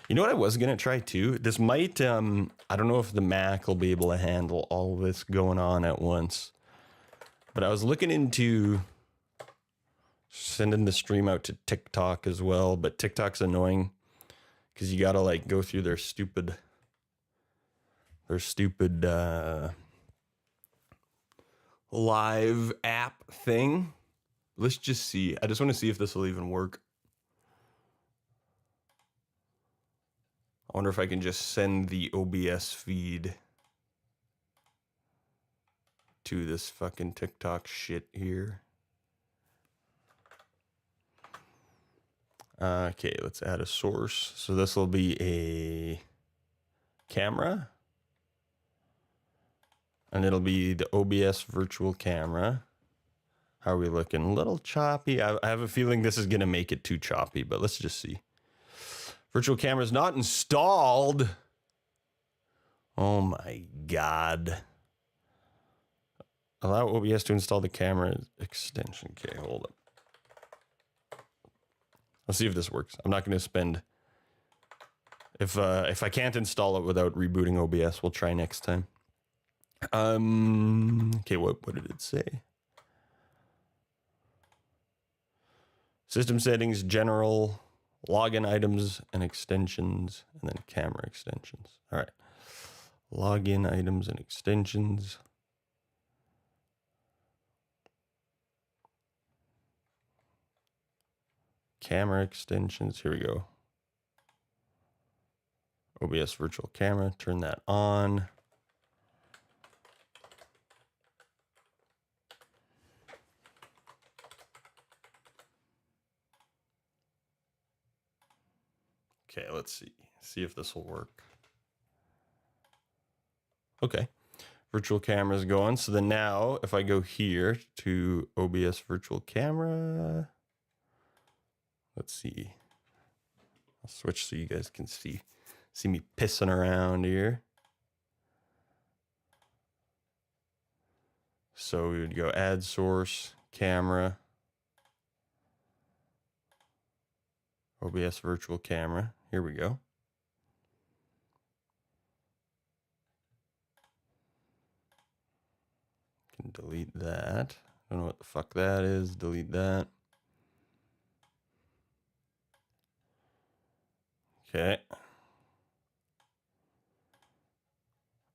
You know what I was going to try too? This might, I don't know if the Mac will be able to handle all this going on at once. But I was looking into sending the stream out to TikTok as well. But TikTok's annoying because you got to like go through their stupid live app thing. Let's just see. I just want to see if this will even work. I wonder if I can just send the OBS feed to this fucking TikTok shit here. Okay, let's add a source. So this will be a camera. And it'll be the OBS virtual camera. How are we looking? A little choppy. I have a feeling this is going to make it too choppy, but let's just see. Virtual camera is not installed. Oh my God. Allow OBS to install the camera extension. Okay, hold up. Let's see if this works. I'm not going to spend... If I can't install it without rebooting OBS, we'll try next time. Okay, what did it say? System settings, general, login items and extensions, and then camera extensions. All right. Login items and extensions. Camera extensions. Here we go. OBS virtual camera. Turn that on. Okay, let's see if this will work. Okay, virtual camera is going. So then now if I go here to OBS virtual camera, let's see. I'll switch so you guys can see me pissing around here. So we would go add source, camera, OBS virtual camera. Here we go. Can delete that. I don't know what the fuck that is. Delete that. Okay.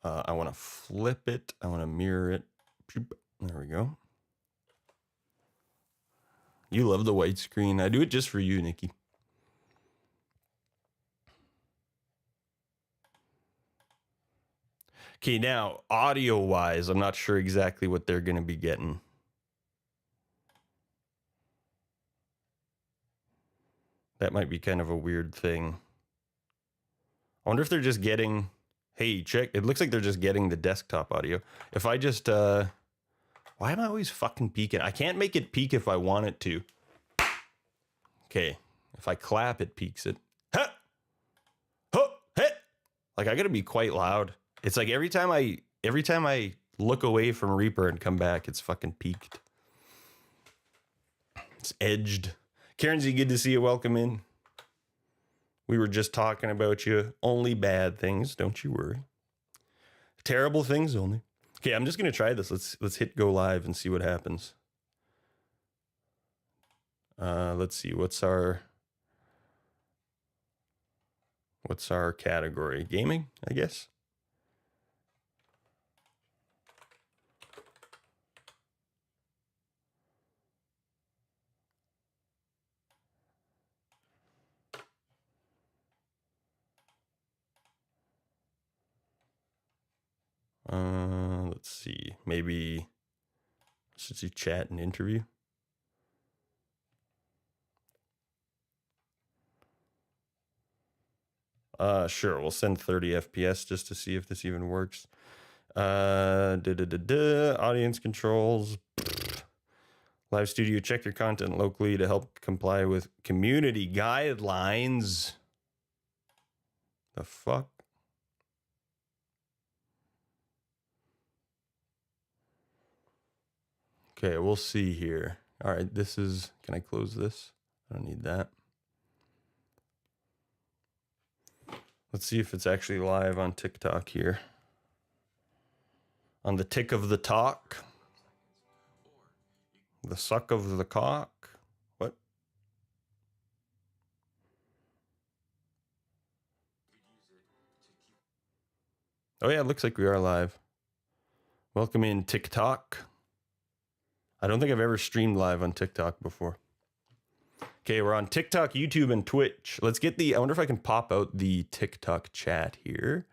I want to flip it. I want to mirror it. There we go. You love the white screen. I do it just for you, Nikki. Okay, now, audio-wise, I'm not sure exactly what they're going to be getting. That might be kind of a weird thing. I wonder if they're just getting... Hey, check. It looks like they're just getting the desktop audio. If I just... Why am I always fucking peeking? I can't make it peak if I want it to. Okay. If I clap, it peaks it. Huh! Huh! Hit! Like, I gotta be quite loud. It's like every time I look away from Reaper and come back, it's fucking peaked. It's edged. Karen Z, good to see you. Welcome in. We were just talking about you. Only bad things, don't you worry. Terrible things only. Okay, I'm just gonna try this. Let's hit go live and see what happens. Let's see. What's our category? Gaming, I guess. Let's see. Maybe let's do chat and interview. Sure. We'll send 30 FPS just to see if this even works. Audience controls. Live studio. Check your content locally to help comply with community guidelines. The fuck? Okay, we'll see here. All right, this is... Can I close this? I don't need that. Let's see if it's actually live on TikTok here. On the tick of the talk. The suck of the cock. What? Oh yeah, it looks like we are live. Welcome in TikTok. I don't think I've ever streamed live on TikTok before. Okay, we're on TikTok, YouTube, and Twitch. Let's get I wonder if I can pop out the TikTok chat here.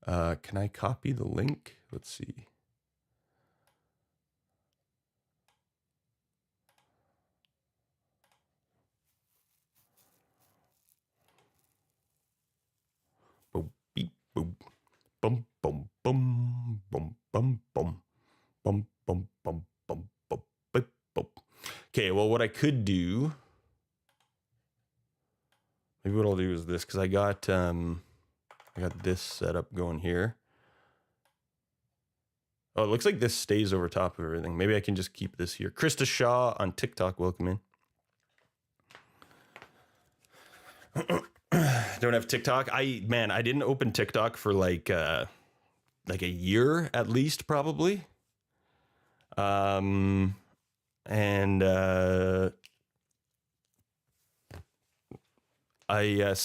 Can I copy the link? Let's see. Boom, beep, boom. Bum, bum, bum, bum, bum, bum. Bum, bum, bum, bum, bum, bum, bum. Okay, well, what I could do... Maybe what I'll do is this, because I got this set up going here. Oh, it looks like this stays over top of everything. Maybe I can just keep this here. Krista Shaw on TikTok, welcome in. Don't have TikTok. I didn't open TikTok for like a year at least, probably. So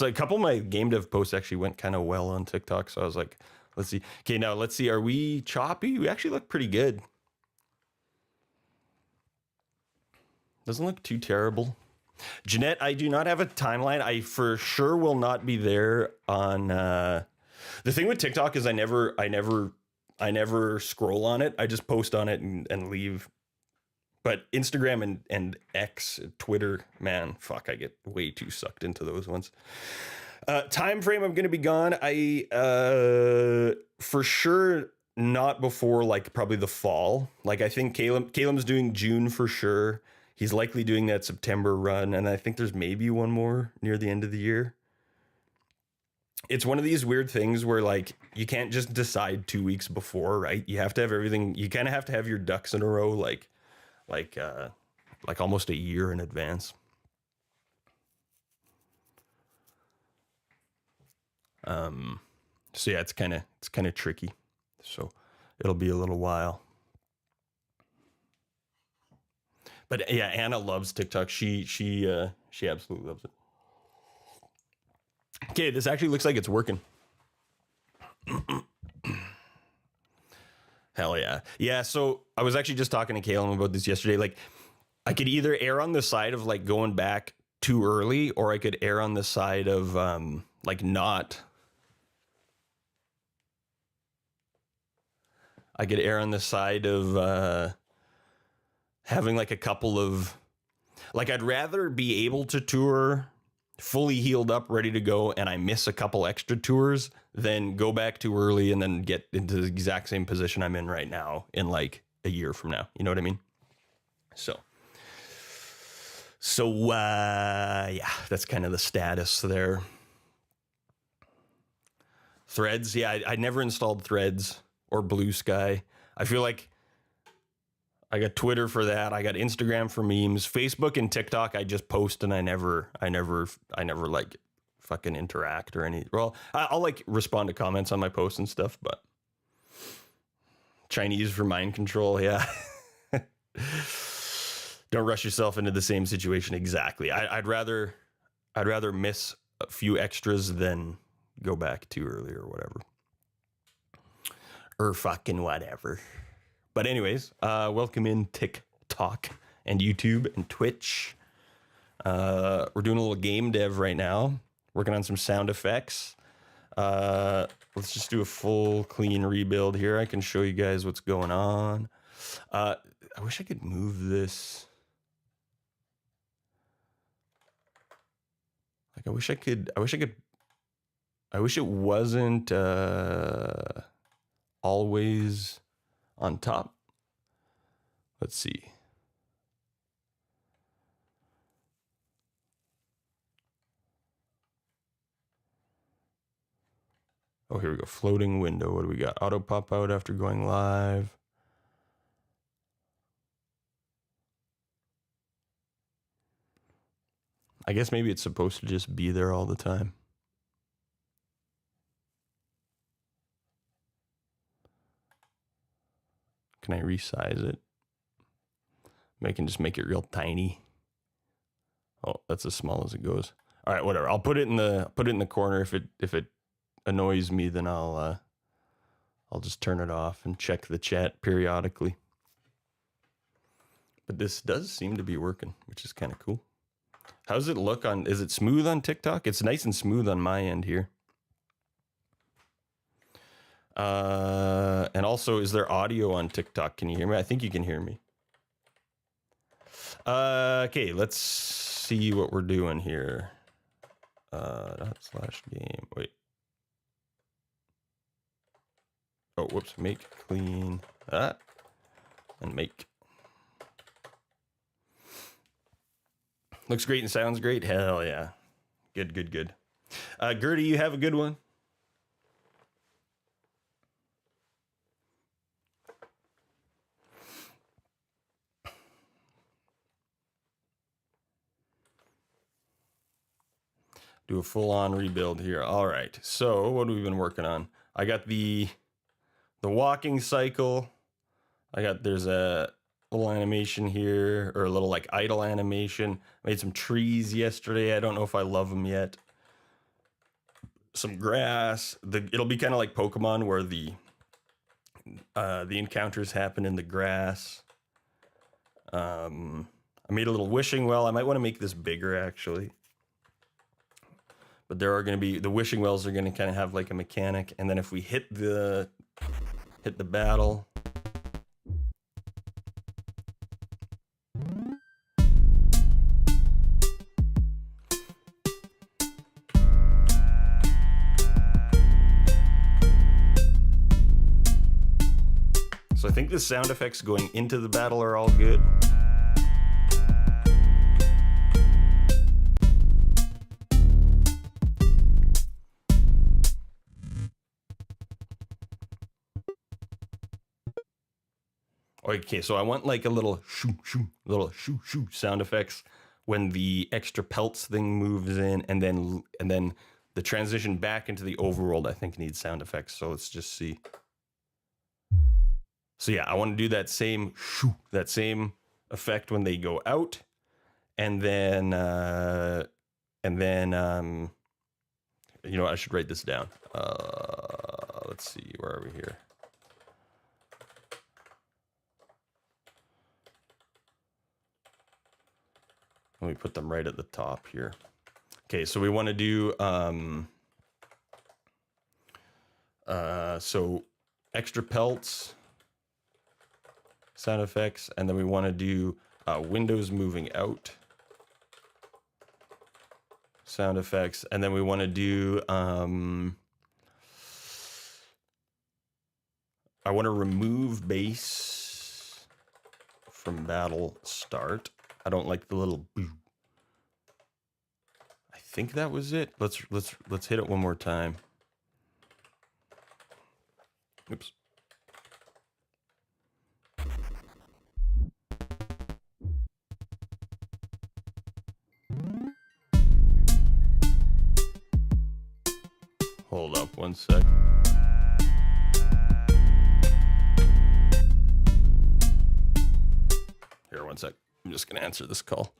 a couple of my game dev posts actually went kind of well on TikTok. So I was like, let's see. Okay, now let's see. Are we choppy? We actually look pretty good. Doesn't look too terrible. Jeanette, I do not have a timeline. I for sure will not be there on the thing with TikTok is I never scroll on it. I just post on it and leave. But Instagram and X, Twitter, man, fuck, I get way too sucked into those ones. Time frame, I'm going to be gone. I for sure not before like probably the fall. Like I think Caleb's doing June for sure. He's likely doing that September run, and I think there's maybe one more near the end of the year. It's one of these weird things where like you can't just decide 2 weeks before, right? You have to have everything. You kind of have to have your ducks in a row, like almost a year in advance. So yeah, it's kind of tricky. So it'll be a little while. But yeah, Anna loves TikTok. She absolutely loves it. Okay, this actually looks like it's working. Hell yeah. Yeah, so I was actually just talking to Caleb about this yesterday. Like, I could either err on the side of like going back too early, or I could err on the side of like not. I could err on the side of having like a couple of, like I'd rather be able to tour fully healed up, ready to go, and I miss a couple extra tours than go back too early and then get into the exact same position I'm in right now in like a year from now. You know what I mean? So yeah, that's kind of the status there. Threads, yeah, I never installed Threads or Blue Sky. I feel like I got Twitter for that. I got Instagram for memes. Facebook and TikTok, I just post and I never like fucking interact or any. Well, I'll like respond to comments on my posts and stuff, but Chinese for mind control, yeah. Don't rush yourself into the same situation exactly. I'd rather miss a few extras than go back too early or whatever. Or fucking whatever. But anyways, welcome in TikTok and YouTube and Twitch. We're doing a little game dev right now, working on some sound effects. Let's just do a full clean rebuild here. I can show you guys what's going on. I wish I could move this. Like, I wish it wasn't always on top. Let's see. Oh, here we go. Floating window. What do we got? Auto pop out after going live. I guess maybe it's supposed to just be there all the time. Can I resize it? Maybe I can just make it real tiny. Oh, that's as small as it goes. All right, whatever. I'll put it in the corner. If it annoys me, then I'll just turn it off and check the chat periodically. But this does seem to be working, which is kind of cool. How's it look on? Is it smooth on TikTok? It's nice and smooth on my end here. And also, is there audio on TikTok? Can you hear me? I think you can hear me. Okay, let's see what we're doing here. /game. Wait. Oh, whoops. Make clean that and make. Looks great and sounds great. Hell yeah. Good. Gertie, you have a good one. Do a full-on rebuild here. All right. So what have we been working on? I got the walking cycle. There's a little animation here, or a little like idle animation. Made some trees yesterday. I don't know if I love them yet. Some grass. It'll be kind of like Pokemon, where the encounters happen in the grass. I made a little wishing well. I might want to make this bigger actually. But there are going to be, the wishing wells are going to kind of have like a mechanic, and then if we hit the battle. So I think the sound effects going into the battle are all good. Okay, so I want like a little shoo shoo sound effects when the extra pelts thing moves in, and then the transition back into the overworld I think needs sound effects. So let's just see. So yeah, I want to do that same shoo, that same effect when they go out, and then you know, I should write this down. Let's see, where are we here? Let me put them right at the top here. Okay, so we want to do so extra pelts, sound effects, and then we want to do windows moving out, sound effects, and then we want to do I want to remove base from battle start. I don't like the little boo. I think that was it. Let's hit it one more time. Oops. Hold up one sec. Here, one sec. I'm just going to answer this call.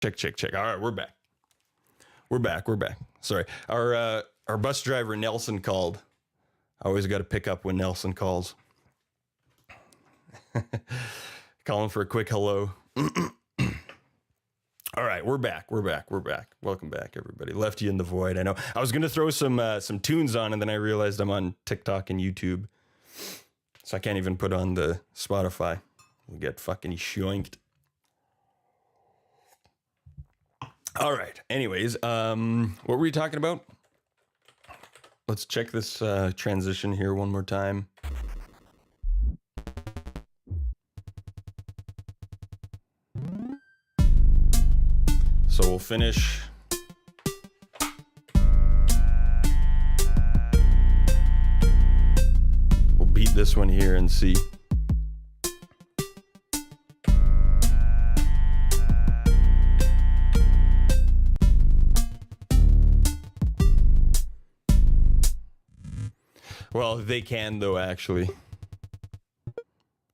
Check. All right, we're back. We're back. Sorry. Our bus driver Nelson called. I always got to pick up when Nelson calls. Calling for a quick hello. All right, we're back. Welcome back, everybody. Left you in the void. I know. I was gonna throw some tunes on, and then I realized I'm on TikTok and YouTube, so I can't even put on the Spotify. We'll get fucking shoinked. All right. Anyways, what were we talking about? Let's check this transition here one more time. So we'll finish. We'll beat this one here and see. Well, they can though, actually.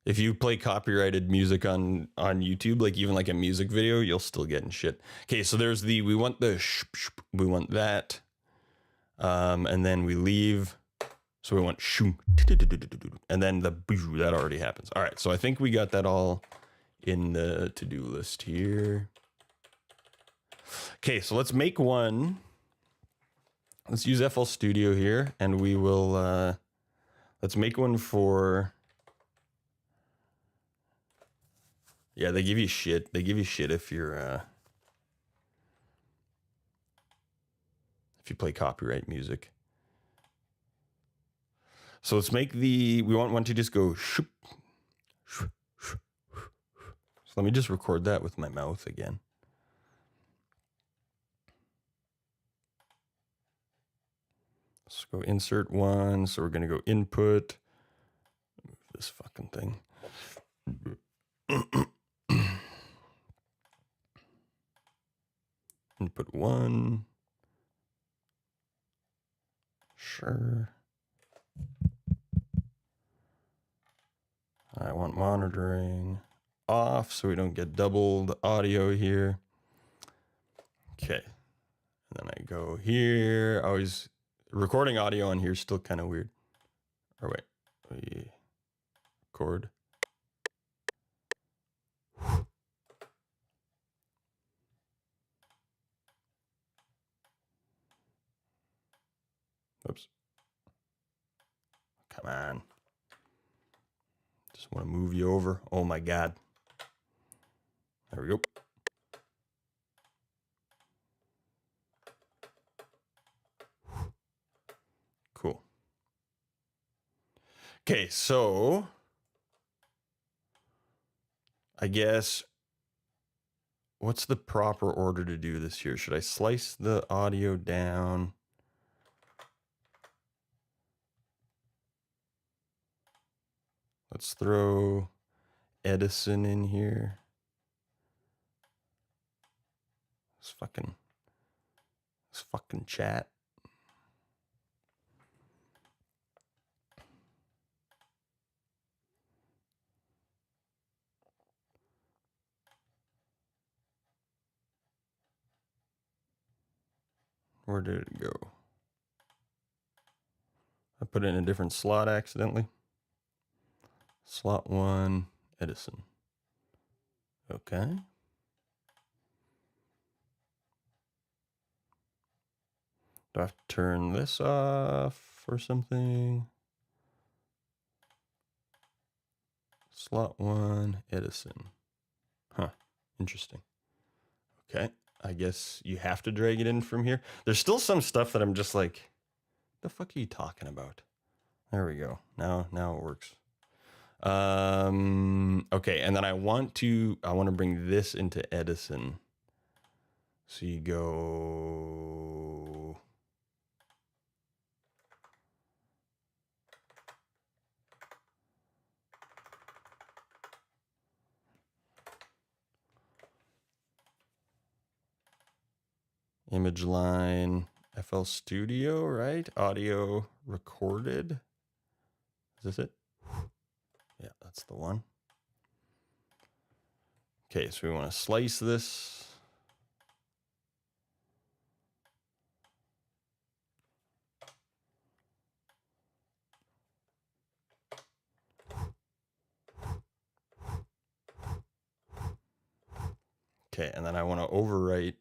If you play copyrighted music on YouTube, like even like a music video, you'll still get in shit. Okay, so there's the, we want that. And then we leave. So we want shoo, and then the boo, that already happens. All right, so I think we got that all in the to-do list here. Okay, so let's make one. Let's use FL Studio here, and we will, let's make one for, yeah, they give you shit. They give you shit if you're, if you play copyright music. So let's make the, we want one to just go shoop. So let me just record that with my mouth again. Let's go insert one. So we're going to go input. Move this fucking thing. Input one. Sure. I want monitoring off so we don't get doubled audio here. Okay. And then I go here. Always recording audio on here is still kind of weird. Or wait, we record. Oops. Come on. Just want to move you over. Oh my God. There we go. Cool. Okay, so I guess what's the proper order to do this here? Should I slice the audio down? Let's throw Edison in here. This fucking chat. Where did it go? I put it in a different slot accidentally. Slot 1, Edison. Okay. Do I have to turn this off or something? Slot 1, Edison. Huh, interesting. Okay, I guess you have to drag it in from here. There's still some stuff that I'm just like, the fuck are you talking about? There we go. Now it works. Okay, and then I want to bring this into Edison. So you go image line, FL Studio, right? Audio recorded. Is this it? Yeah, that's the one. Okay, so we want to slice this. Okay, and then I want to overwrite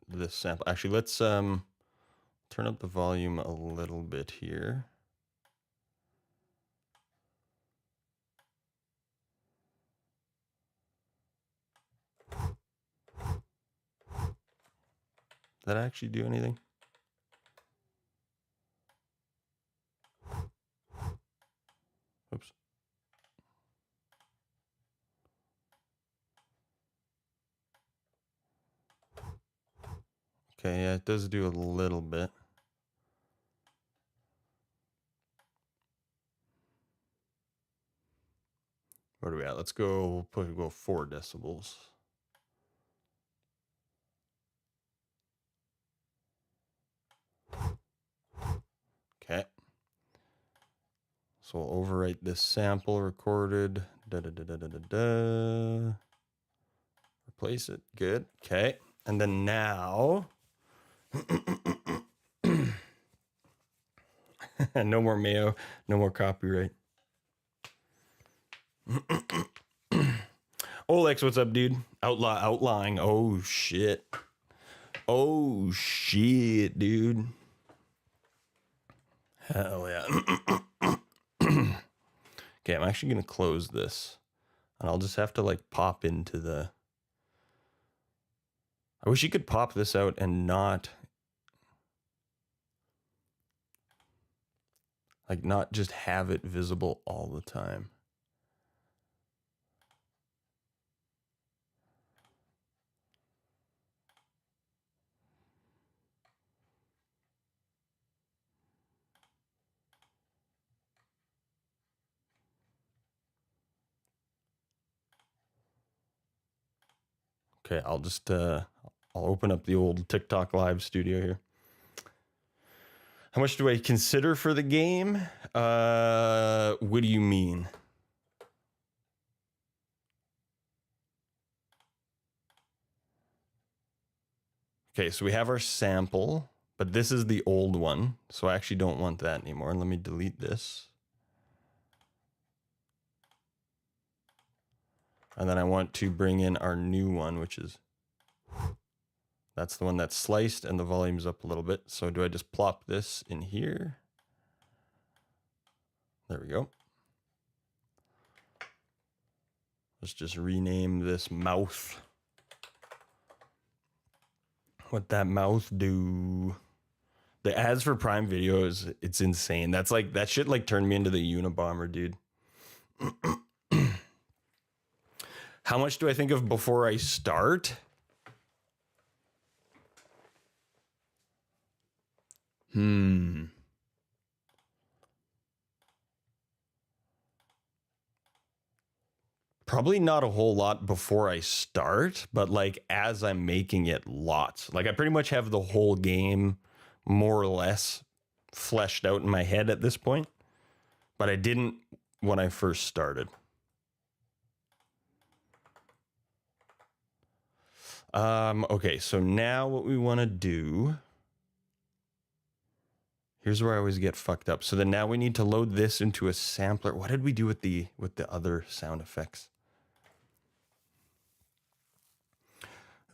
this sample. Actually, let's turn up the volume a little bit here. Did that actually do anything? Oops. Okay, yeah, it does do a little bit. Where are we at? Let's go, go 4 decibels. Okay. So we'll overwrite this sample recorded. Replace it. Good. Okay. And then now, no more mayo, no more copyright. Olex, what's up, dude? Outlying. Oh, shit. Oh, shit, dude. Hell yeah. Okay, I'm actually going to close this. And I'll just have to, like, pop into the... I wish you could pop this out and not... like, not just have it visible all the time. Okay, I'll just, I'll open up the old TikTok live studio here. How much do I consider for the game? What do you mean? Okay, so we have our sample, but this is the old one. So I actually don't want that anymore. Let me delete this. And then I want to bring in our new one, which is, that's the one that's sliced and the volume's up a little bit. So do I just plop this in here? There we go. Let's just rename this mouth. What that mouth do? The ads for Prime Video it's insane. That's like, that shit like turned me into the Unabomber, dude. How much do I think of before I start? Probably not a whole lot before I start, but like as I'm making it, lots. Like I pretty much have the whole game more or less fleshed out in my head at this point, but I didn't when I first started. Okay, so now what we want to do, here's where I always get fucked up. So then now we need to load this into a sampler. What did we do with the other sound effects?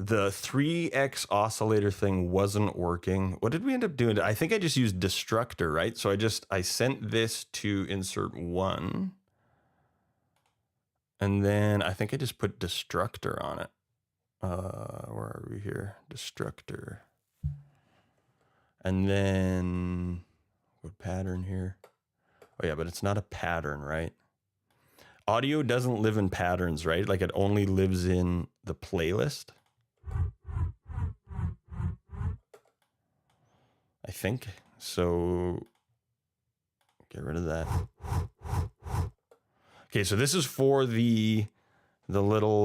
The 3x oscillator thing wasn't working. What did we end up doing? I think I just used destructor, right? So I sent this to insert 1. And then I think I just put destructor on it. Where are we here? Destructor. And then what pattern here? Oh yeah, but it's not a pattern, right? Audio doesn't live in patterns, right? Like it only lives in the playlist. I think. So get rid of that. Okay, so this is for the little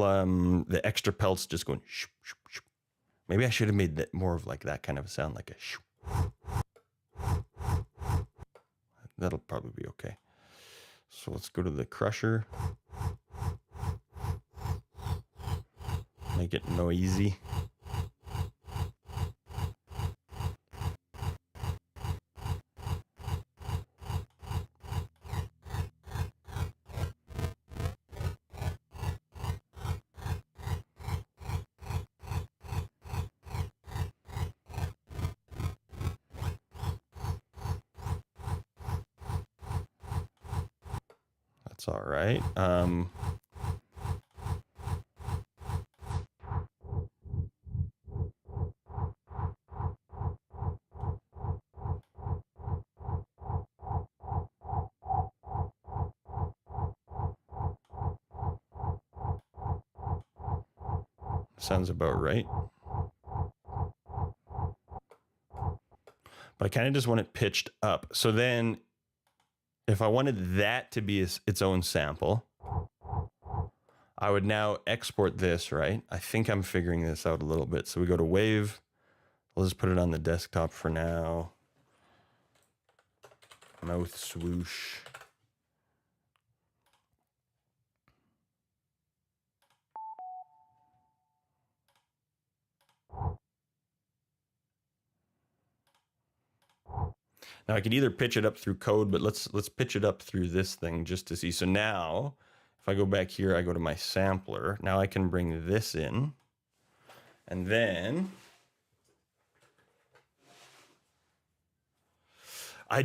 the extra pelts just going shoo, shoo, shoo. Maybe I should have made that more of like that kind of a sound, like a shoo. That'll probably be okay. So let's go to the crusher. Make it noisy. That's all right. Sounds about right. But I kind of just want it pitched up. So then if I wanted that to be its own sample, I would now export this, right? I think I'm figuring this out a little bit. So we go to Wave. We'll just put it on the desktop for now. Mouth swoosh. Now I could either pitch it up through code, but let's pitch it up through this thing just to see. So now if I go back here, I go to my sampler. Now I can bring this in. And then I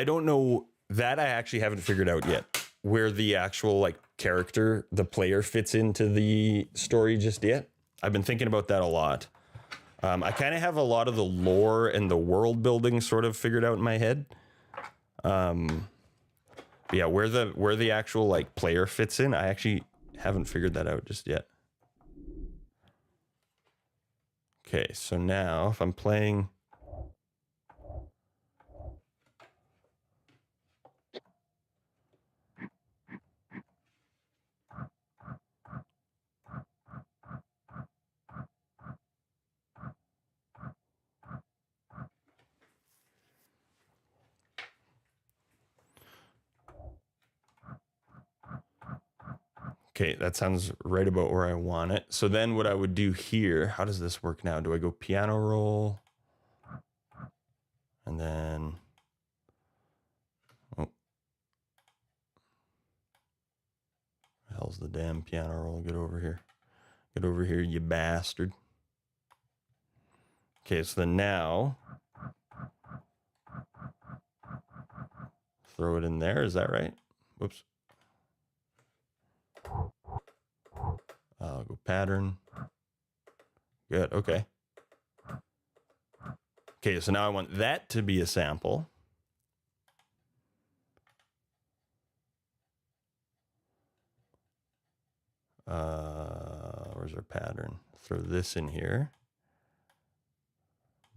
don't know that I actually haven't figured out yet where the actual like character, the player fits into the story just yet. I've been thinking about that a lot. I kind of have a lot of the lore and the world building sort of figured out in my head. Yeah, where the actual like player fits in, I actually haven't figured that out just yet. Okay, so now if I'm playing. Okay, that sounds right about where I want it. So then what I would do here, how does this work now? Do I go piano roll? And then, oh, hell's the damn piano roll? Get over here. Get over here, you bastard. Okay, so then now, throw it in there. Is that right? Whoops. I'll go pattern. Good, okay. Okay, so now I want that to be a sample. Where's our pattern? Throw this in here.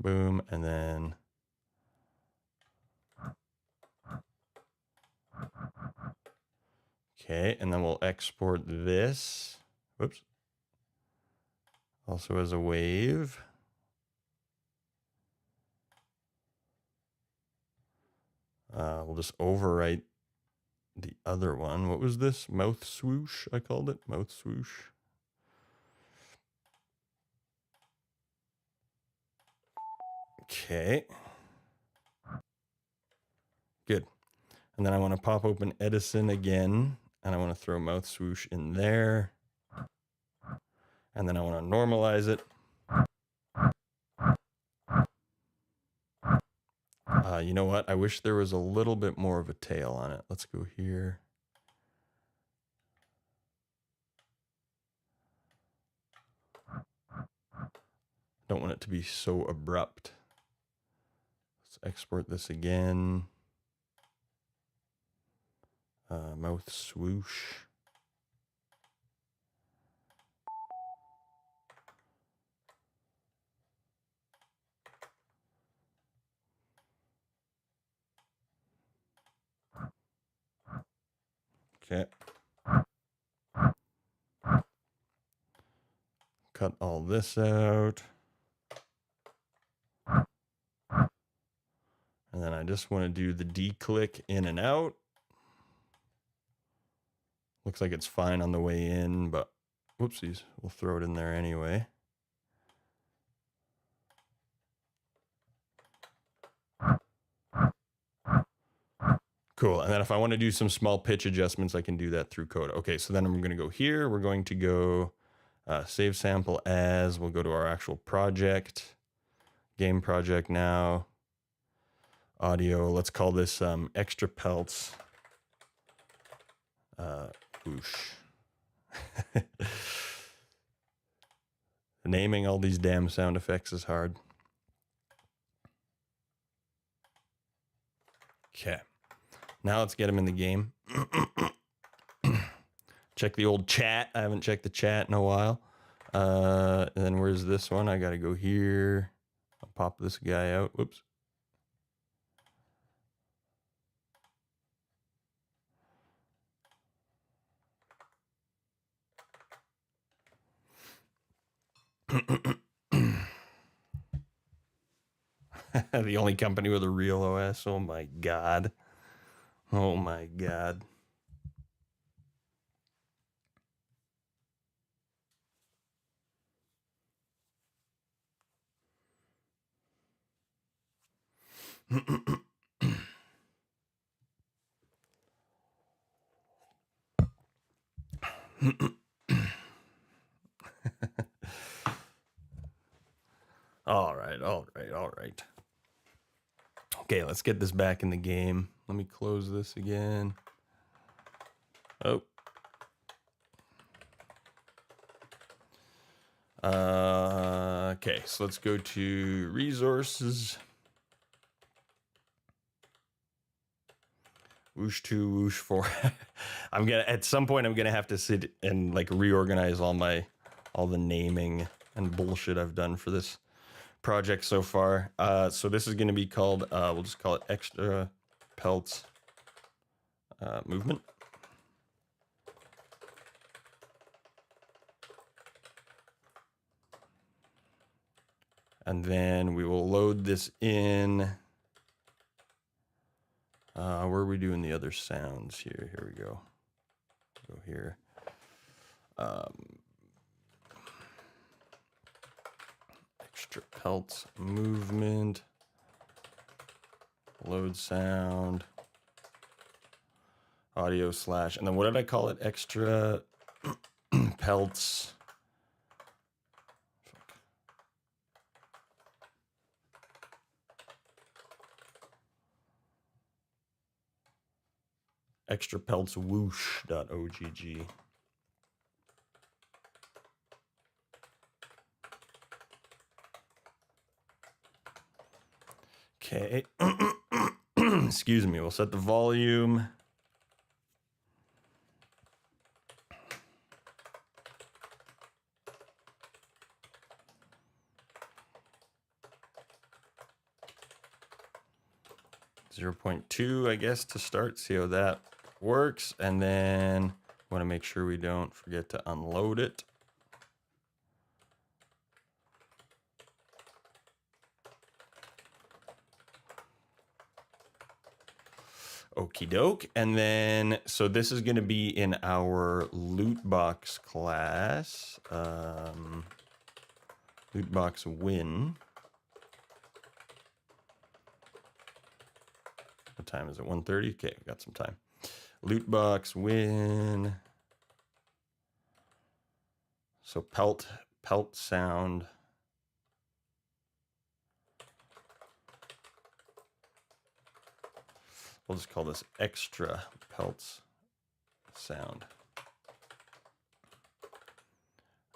Boom, and then okay, and then we'll export this. Whoops. Also as a wave. We'll just overwrite the other one. What was this? Mouth swoosh, I called it. Mouth swoosh. Okay. Good. And then I want to pop open Edison again. And I want to throw mouth swoosh in there. And then I want to normalize it. You know what? I wish there was a little bit more of a tail on it. Let's go here. Don't want it to be so abrupt. Let's export this again. Mouth swoosh. Okay. Cut all this out. And then I just want to do the D-click in and out. Looks like it's fine on the way in, but whoopsies, we'll throw it in there anyway. Cool, and then if I want to do some small pitch adjustments, I can do that through code. Okay, so then I'm going to go here. We're going to go save sample as. We'll go to our actual project, game project now. Audio, let's call this extra pelts. Whoosh. Naming all these damn sound effects is hard. Okay. Now let's get him in the game. Check the old chat. I haven't checked the chat in a while. And then where's this one? I got to go here. I'll pop this guy out. Whoops. The only company with a real OS. Oh my God. Oh my God. All right. Okay, let's get this back in the game. Let me close this again. Oh. Okay, so let's go to resources. Whoosh 2, whoosh 4. At some point I'm gonna have to sit and like reorganize all the naming and bullshit I've done for this project so far. So this is gonna be called we'll just call it extra pelts movement. And then we will load this in. Where are we doing the other sounds here? Here we go. Go here. Extra pelts movement. Load sound. Audio slash. And then what did I call it? Extra pelts. Extra pelts whoosh.ogg. Okay. Excuse me. We'll set the volume. .2, I guess, to start. See how that works. And then want to make sure we don't forget to unload it. Okie doke. And then, so this is going to be in our loot box class. Loot box win. What time is it? 1:30? Okay, we got some time. Loot box win. So pelt sound. We'll just call this extra pelts sound.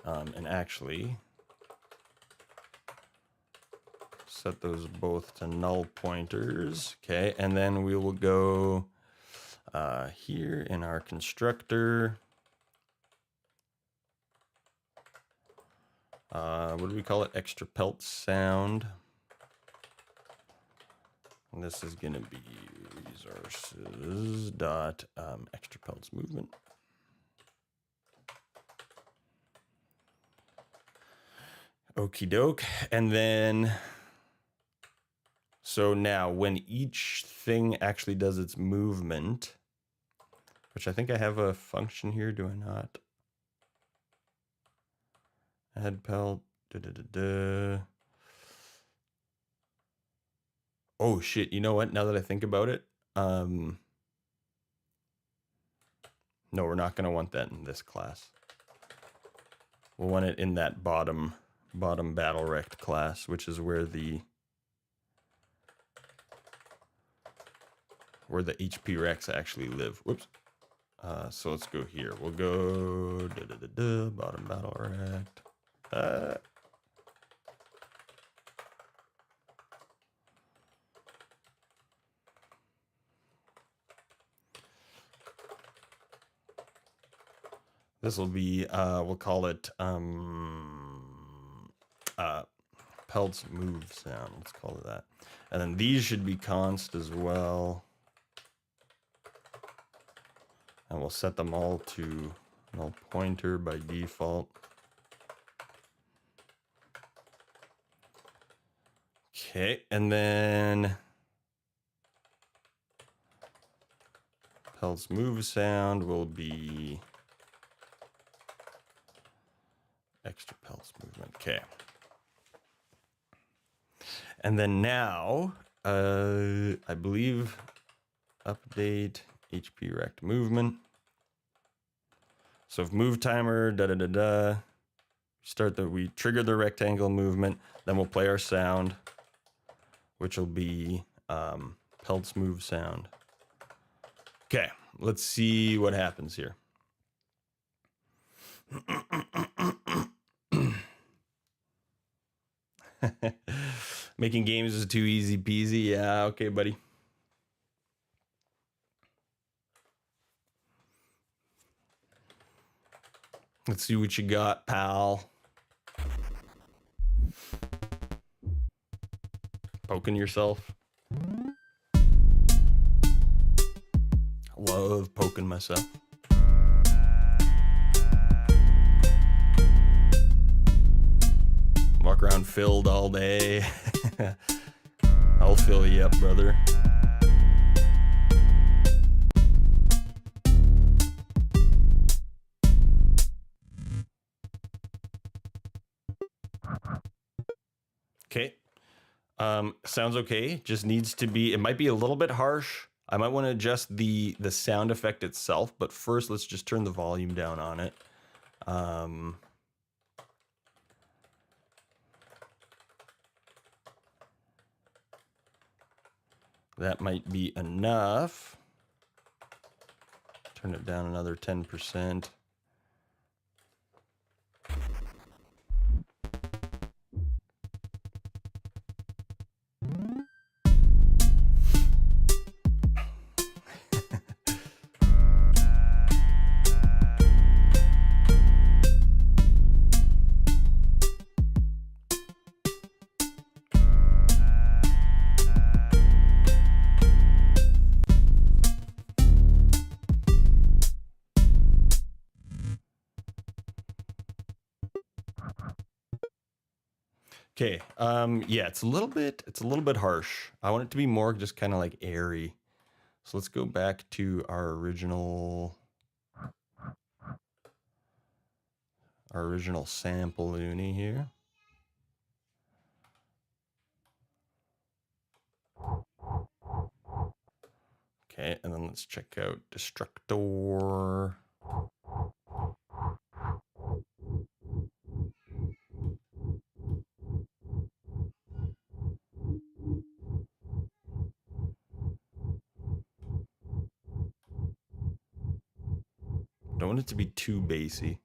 And actually set those both to null pointers. Okay, and then we will go here in our constructor. What do we call it? Extra pelt sound. And this is going to be resources dot extra pelts movement. Okie doke. And then, so now when each thing actually does its movement, which I think I have a function here, do I not? Add pelt. Oh shit, you know what? Now that I think about it, no, we're not going to want that in this class. We'll want it in that bottom battle rect class, which is where the HP Rex actually live. Whoops. So let's go here. We'll go bottom battle rect. This will be, we'll call it Pelt's move sound. Let's call it that. And then these should be const as well. And we'll set them all to null pointer by default. Okay, and then Pelt's move sound will be extra Pelt's movement. Okay. And then now, I believe update HP rect movement. So if move timer, we trigger the rectangle movement, then we'll play our sound, which will be Pelt's move sound. Okay, let's see what happens here. Making games is too easy peasy. Yeah, okay, buddy. Let's see what you got, pal. Poking yourself. Love poking myself. Walk around filled all day. I'll fill you up, brother. Okay. Sounds okay. Just needs to be, it might be a little bit harsh. I might want to adjust the sound effect itself, but first let's just turn the volume down on it. That might be enough. Turn it down another 10%. Okay. Yeah, it's a little bit harsh. I want it to be more just kind of like airy. So let's go back to our original sample uni here. Okay, and then let's check out Destructor. Don't want it to be too bassy.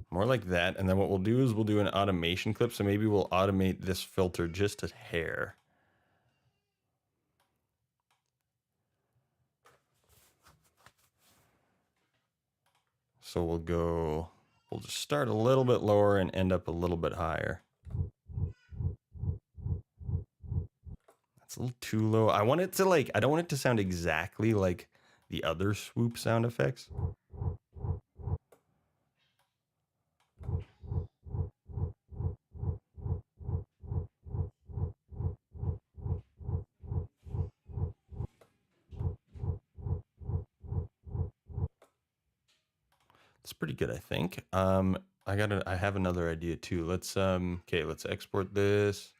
More like that. And then what we'll do is we'll do an automation clip. So maybe we'll automate this filter just a hair. So we'll just start a little bit lower and end up a little bit higher. That's a little too low. I want it to I don't want it to sound exactly like the other swoop sound effects. It's pretty good, I think. I have another idea too. Let's let's export this.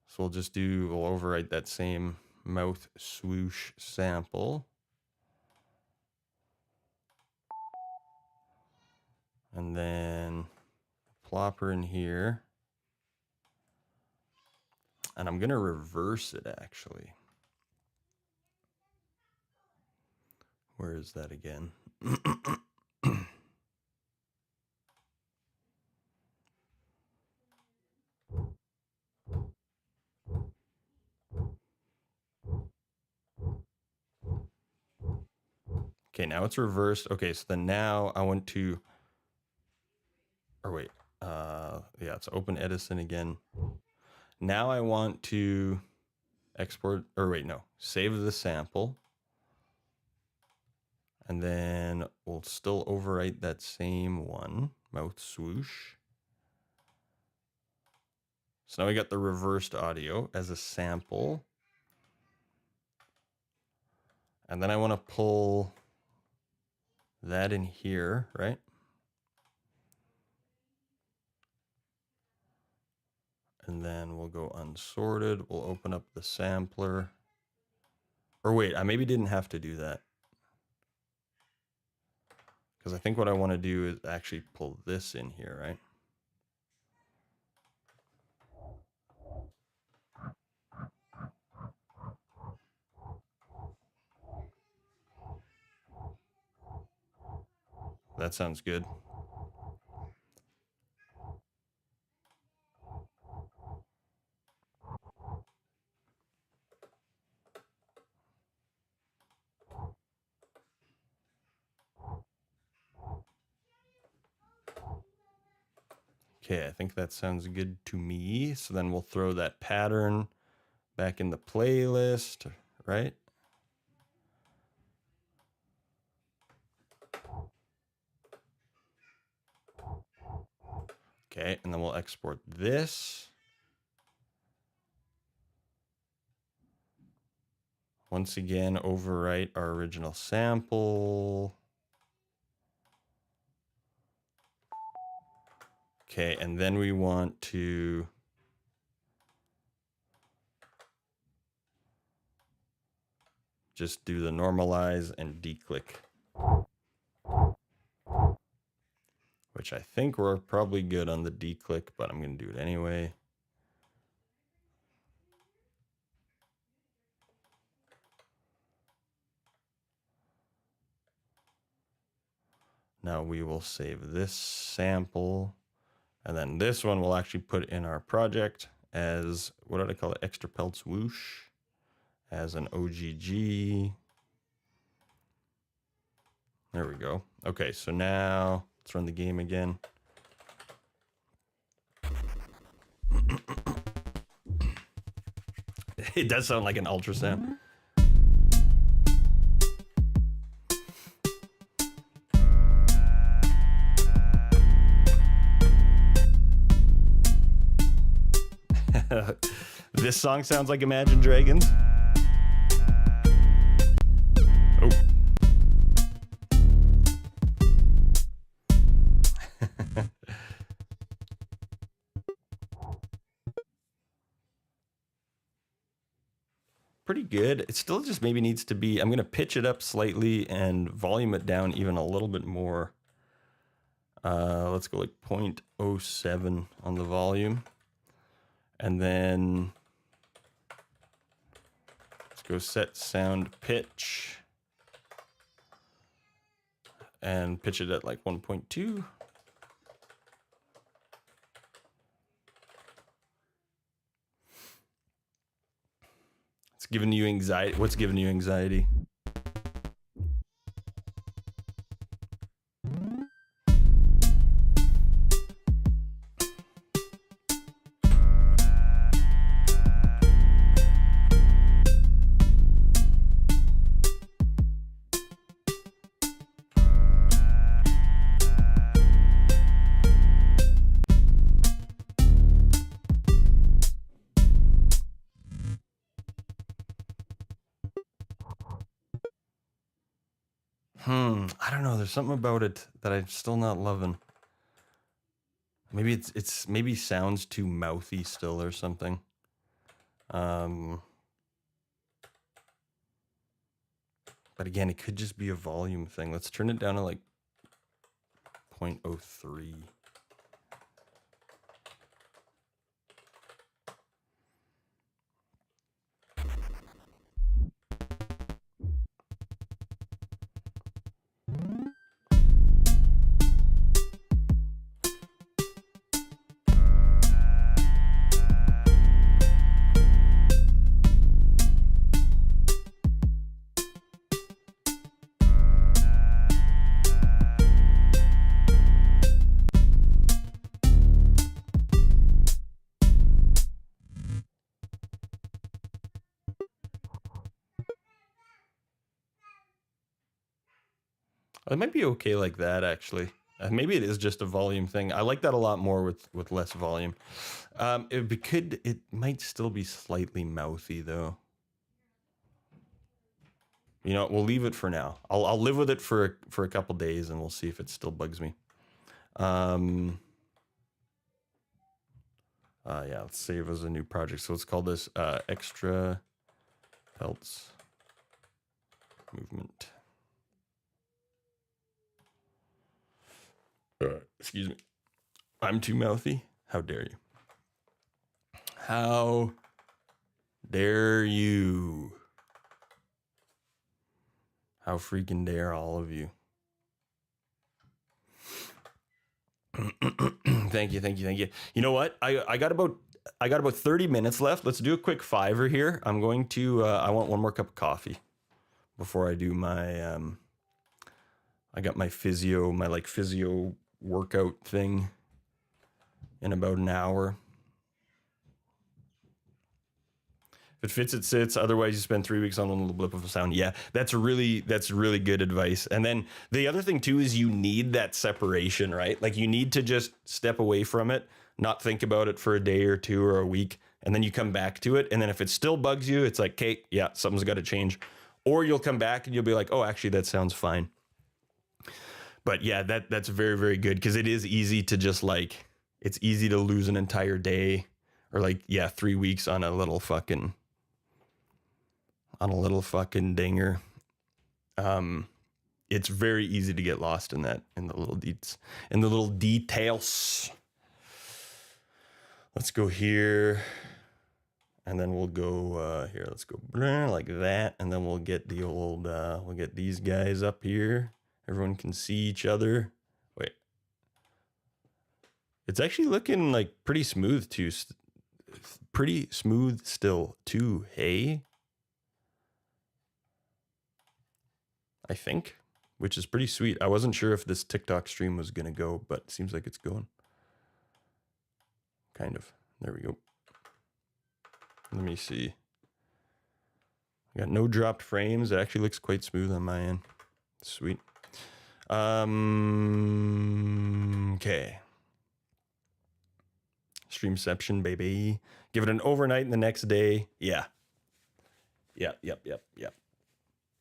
So we'll overwrite that same mouth swoosh sample. And then plop her in here. And I'm going to reverse it, actually. Where is that again? Okay, now it's reversed. Okay, so then now I want to, or wait, yeah, it's open Edison again. Now I want to export, or wait, no, save the sample. And then we'll still overwrite that same one, mouth swoosh. So now we got the reversed audio as a sample. And then I want to pull that in here, right? And then we'll go unsorted. We'll open up the sampler. Or wait, I maybe didn't have to do that. Because I think what I want to do is actually pull this in here, right? That sounds good. Okay, I think that sounds good to me. So then we'll throw that pattern back in the playlist, right? Okay, and then we'll export this. Once again, overwrite our original sample. Okay, and then we want to just do the normalize and declick, which I think we're probably good on the declick, but I'm going to do it anyway. Now we will save this sample, and then this one we'll actually put in our project as, what did I call it? Extra Pelts Whoosh, as an OGG. There we go. Okay, so now let's run the game again. It does sound like an ultrasound. This song sounds like Imagine Dragons. Oh. Pretty good. It still just maybe needs to be, I'm going to pitch it up slightly and volume it down even a little bit more. Let's go like 0.07 on the volume. And then let's go set sound pitch and pitch it at like 1.2. It's giving you anxiety. What's giving you anxiety? I don't know. There's something about it that I'm still not loving. Maybe it's maybe sounds too mouthy still or something. But again, it could just be a volume thing. Let's turn it down to like 0.03. It might be okay like that, actually. Maybe it is just a volume thing. I like that a lot more with less volume. It might still be slightly mouthy though. You know, we'll leave it for now. I'll live with it for a couple days, and we'll see if it still bugs me. Yeah, let's save as a new project. So let's call this extra pelts movement. Excuse me. I'm too mouthy. How dare you? How dare you? How freaking dare all of you? Thank you. You know what? I got about 30 minutes left. Let's do a quick fiver here. I'm going to I want one more cup of coffee before I do my I got my physio workout thing in about an hour. If it fits, it sits. Otherwise, you spend 3 weeks on a little blip of a sound. Yeah, that's really good advice. And then the other thing too is you need that separation, right? Like you need to just step away from it, not think about it for a day or two or a week, and then you come back to it. And then if it still bugs you, it's like, okay, yeah, something's got to change. Or you'll come back and you'll be like, oh, actually, that sounds fine. But yeah, that's very, very good, because it is easy to just like, it's easy to lose an entire day or like, yeah, 3 weeks on a little fucking dinger. It's very easy to get lost in that, in the little details. Let's go here, and then we'll go here. Let's go like that, and then we'll get the old we'll get these guys up here. Everyone can see each other. Wait, it's actually looking like pretty smooth too. Pretty smooth still too. Hey, I think, which is pretty sweet. I wasn't sure if this TikTok stream was gonna go, but it seems like it's going. Kind of. There we go. Let me see. I got no dropped frames. It actually looks quite smooth on my end. Sweet. Okay. Streamception, baby. Give it an overnight and the next day. Yeah. Yep.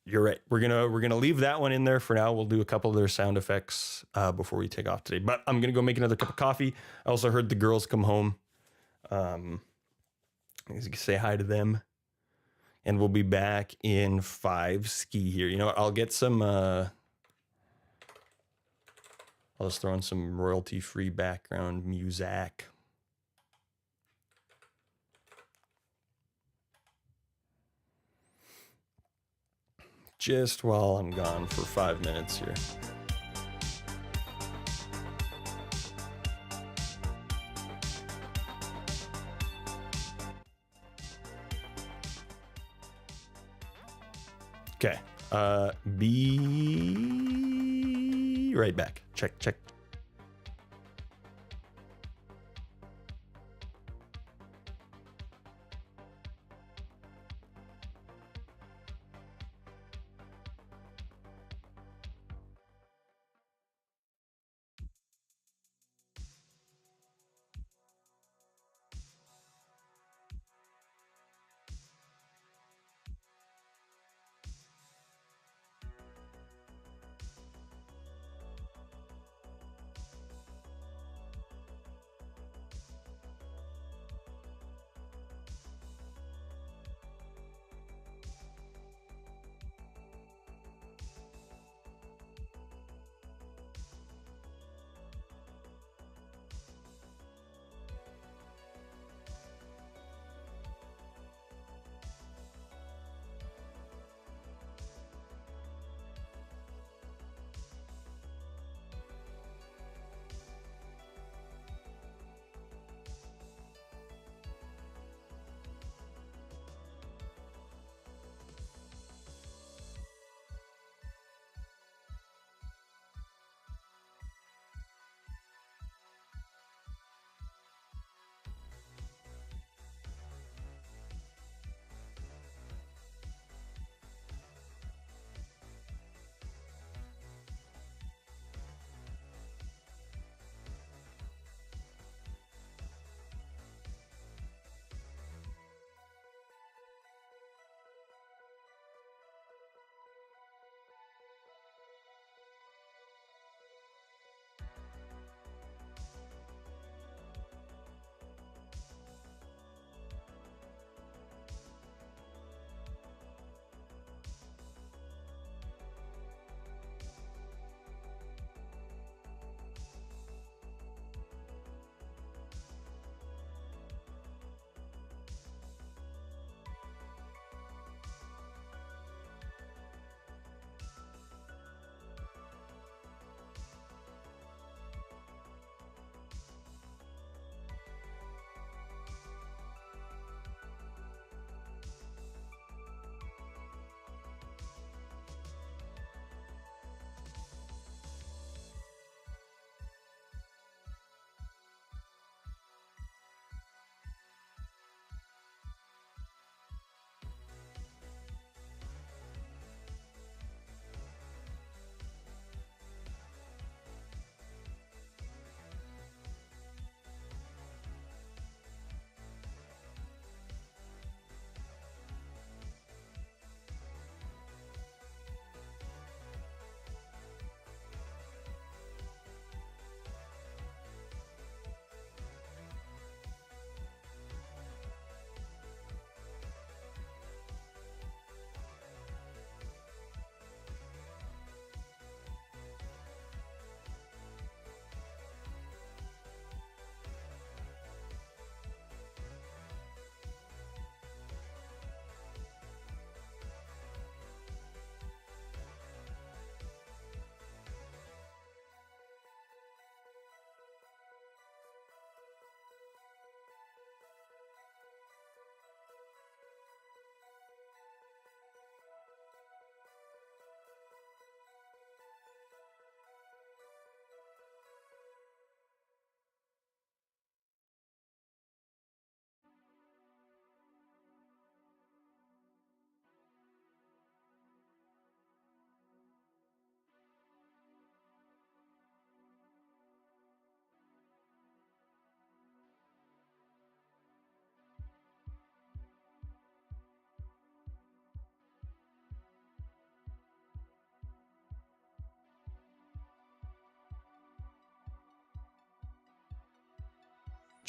You're right. We're gonna leave that one in there for now. We'll do a couple of their sound effects before we take off today. But I'm gonna go make another cup of coffee. I also heard the girls come home. Say hi to them, and we'll be back in 5 ski here. You know what? I'll get some. I'll just throw in some royalty-free background music. Just while I'm gone for 5 minutes here. Okay. Be right back. Check.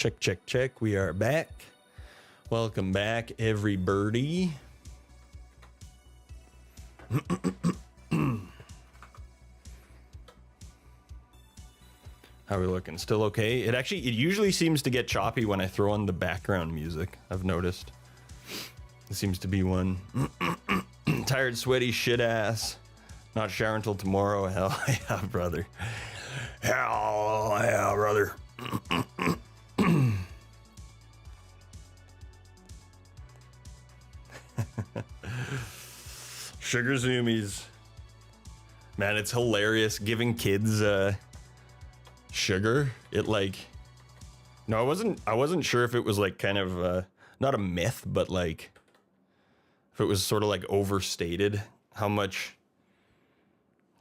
Check, check, check. We are back. Welcome back, everybody. How are we looking? Still okay? It usually seems to get choppy when I throw on the background music, I've noticed. It seems to be one. Tired, sweaty, shit ass. Not shower until tomorrow. Hell yeah, brother. Hell yeah, brother. Sugar zoomies. Man, it's hilarious giving kids sugar. It like, no, I wasn't sure if it was like kind of not a myth, but like if it was sort of like overstated how much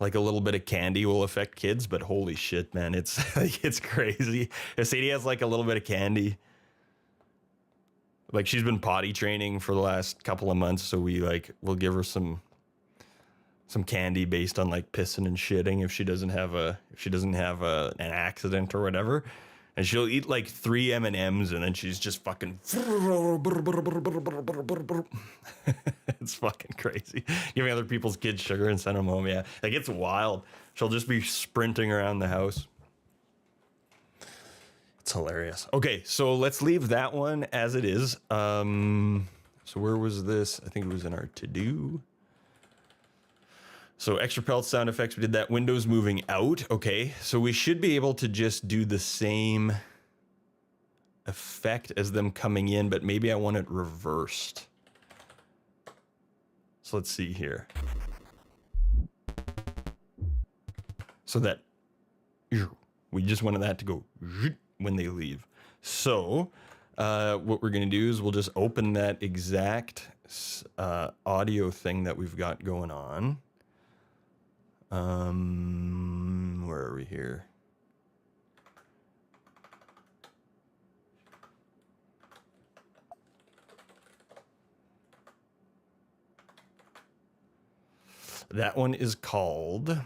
like a little bit of candy will affect kids. But holy shit, man, it's like, it's crazy. If Sadie has like a little bit of candy, like she's been potty training for the last couple of months, so we'll give her some candy based on like pissing and shitting if she doesn't have an accident or whatever, and she'll eat like 3 M&Ms and then she's just fucking it's fucking crazy, giving other people's kids sugar and send them home. Yeah, like it's wild. She'll just be sprinting around the house. It's hilarious. Okay, so let's leave that one as it is. So where was this? I think it was in our to-do. So extra pelt sound effects, we did that. Windows moving out. Okay, so we should be able to just do the same effect as them coming in, but maybe I want it reversed. So let's see here. So that we just wanted that to go when they leave. So what we're gonna do is we'll just open that exact audio thing that we've got going on. Where are we here? That one is called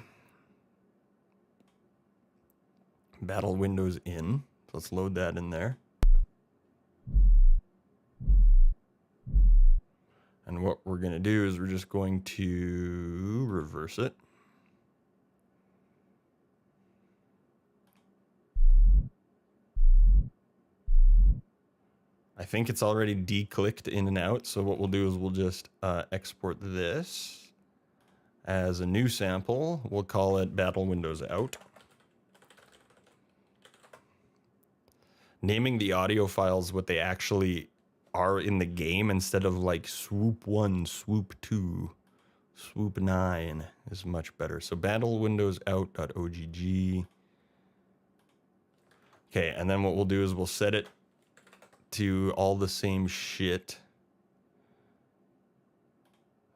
Battle Windows In. So let's load that in there. And what we're going to do is we're just going to reverse it. I think it's already de-clicked in and out. So what we'll do is we'll just export this as a new sample. We'll call it Battle Windows Out. Naming the audio files what they actually are in the game instead of like swoop 1, swoop 2, swoop 9 is much better. So Battle Windows Out.ogg. Okay, and then what we'll do is we'll set it to all the same shit.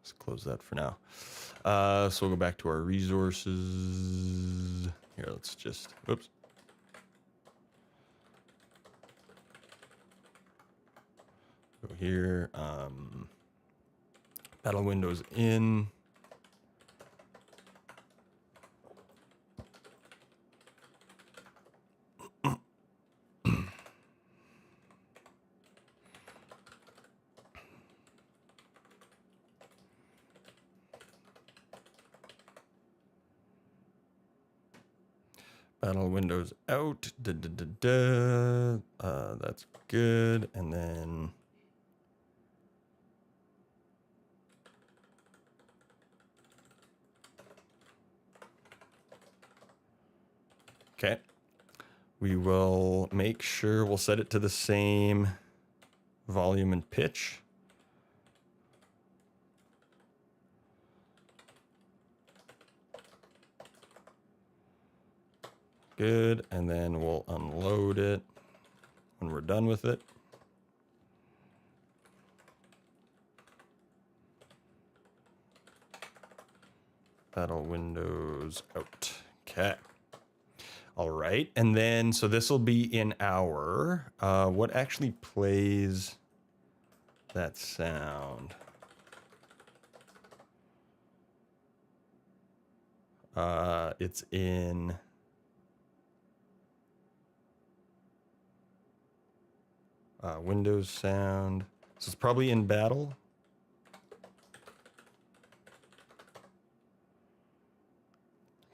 Let's close that for now. So we'll go back to our resources. Here, let's just, whoops. Go here, Battle Windows In. Battle Windows Out. That's good. And then okay. We will make sure we'll set it to the same volume and pitch. Good, and then we'll unload it when we're done with it. Battle Windows Out. Okay. All right, and then so this will be in our what actually plays that sound? It's in Windows sound. So it's probably in battle.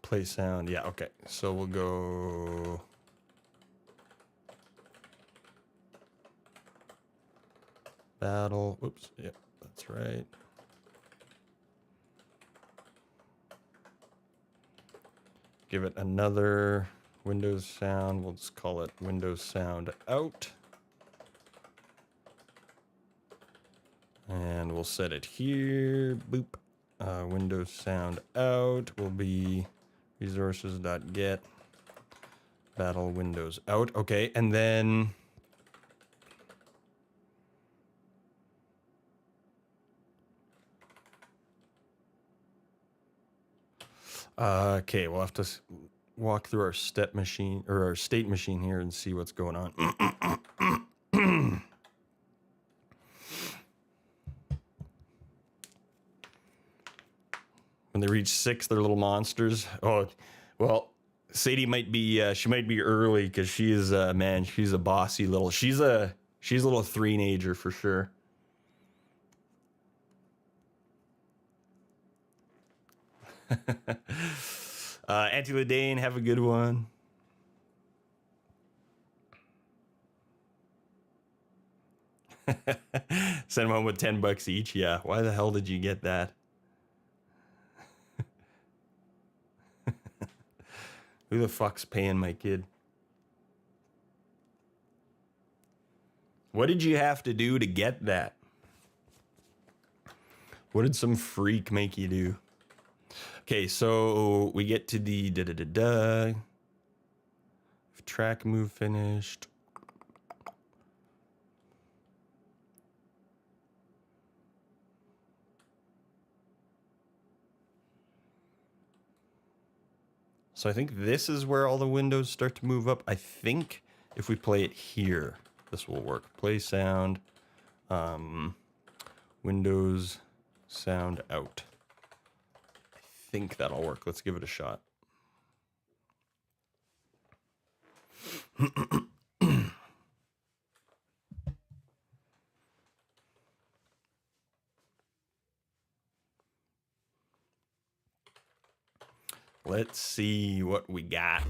Play sound. Yeah, okay. So we'll go... Battle. Oops. Yep, that's right. Give it another Windows sound. We'll just call it Windows sound out. And we'll set it here. Boop. Windows sound out will be resources.get battle Windows out. Okay, and then okay, we'll have to walk through our step machine or our state machine here and see what's going on. When they reach 6, they're little monsters. Oh, well, Sadie might be she might be early because she is man, she's a bossy little. She's a little three-nager for sure. Auntie Ladane, have a good one. Send them home with $10 each. Yeah, why the hell did you get that? Who the fuck's paying my kid? What did you have to do to get that? What did some freak make you do? Okay, so we get to the track move finished. So I think this is where all the windows start to move up. I think if we play it here, this will work. Play sound, Windows sound out. I think that'll work. Let's give it a shot. Let's see what we got.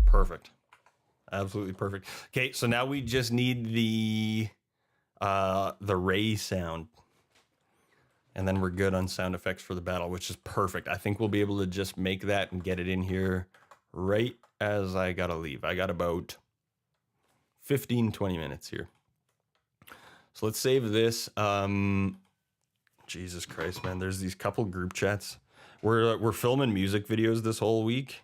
Perfect. Absolutely perfect. Okay, so now we just need the ray sound. And then we're good on sound effects for the battle, which is perfect. I think we'll be able to just make that and get it in here right as I gotta leave. I got about 15, 20 minutes here. So let's save this. Jesus Christ, man. There's these couple group chats. We're filming music videos this whole week.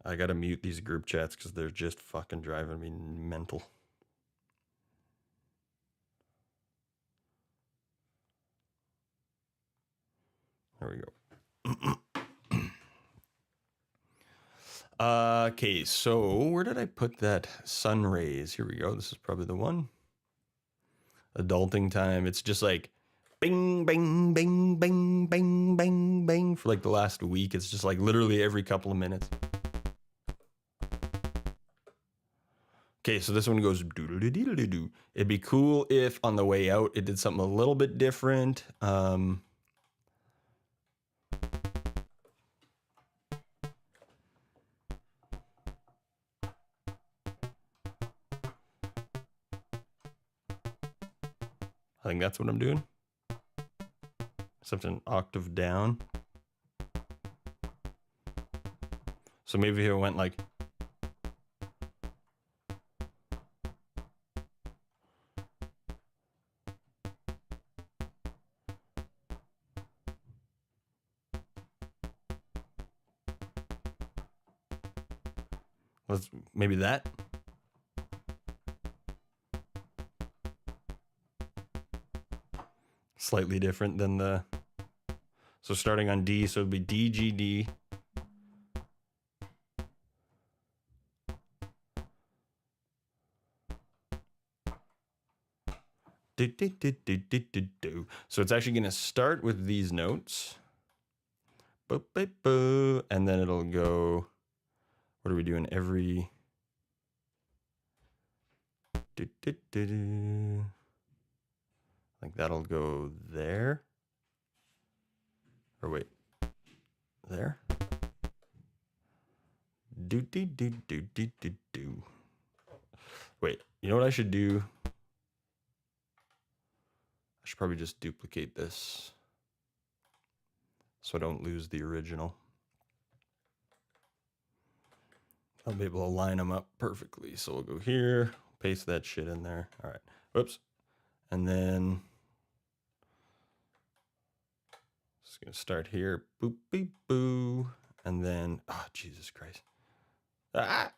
I gotta mute these group chats because they're just fucking driving me mental. There we go. Okay, so where did I put that sun rays? Here we go. This is probably the one. Adulting time. It's just like bing, bing, bing, bing, bing, bing, bing for like the last week. It's just like literally every couple of minutes. Okay, so this one goes doodle-doo-doo-doo-doo. It'd be cool if on the way out it did something a little bit different. I think that's what I'm doing. Except an octave down. So maybe if it went like... Let's maybe that. Slightly different than the, so starting on D, so it'd be D, G, D. Do, do, do, do, do, do, do. So it's actually going to start with these notes. Boo, boo, boo, and then it'll go, what are we doing? Every, do, do, do, do. I think that'll go there. Or wait, there. Do, do, do, do, do, do, do. Wait, you know what I should do? I should probably just duplicate this so I don't lose the original. I'll be able to line them up perfectly. So we'll go here, paste that shit in there. All right, whoops. And then just gonna start here, boop, beep, boo. And then, oh, Jesus Christ. Ah!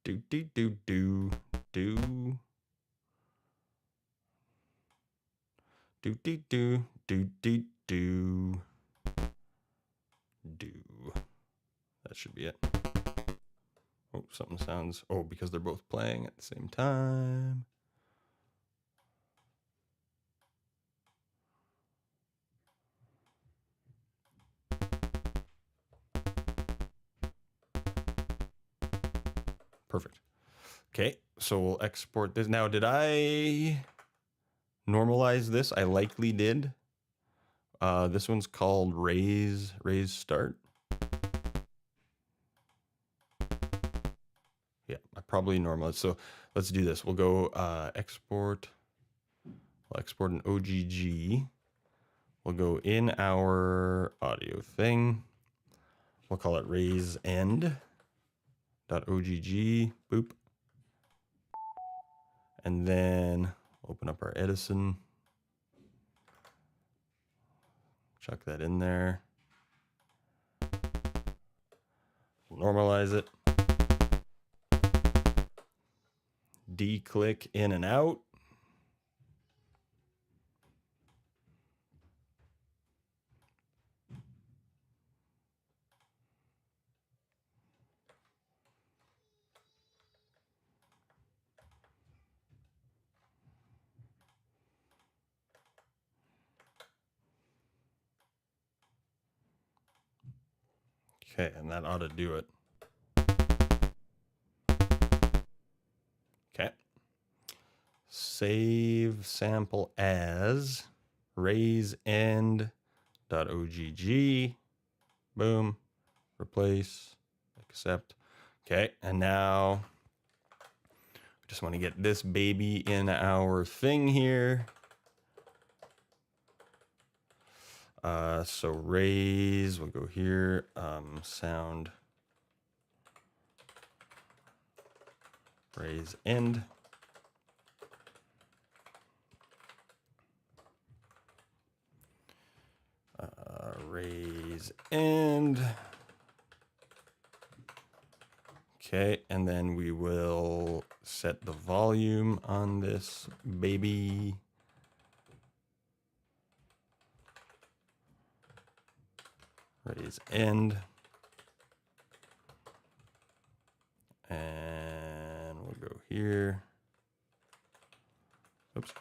Do, do, do, do, do. Do, do, do, do, do, do. Do. That should be it. Oh, something sounds, oh, because they're both playing at the same time. Perfect. Okay, so we'll export this. Now, did I normalize this? I likely did. This one's called raise start. Yeah, I probably normalized. So let's do this. We'll go export. We'll export an OGG. We'll go in our audio thing. We'll call it raise end. .ogg. Boop. And then open up our Edison. Chuck that in there. Normalize it. D-click in and out. Okay, and that ought to do it. Okay. Save sample as raise end .ogg. Boom. Replace. Accept. Okay, and now we just want to get this baby in our thing here. So raise, we'll go here, sound, raise end. Raise end. Okay, and then we will set the volume on this baby. Raise end. And we'll go here. Oops.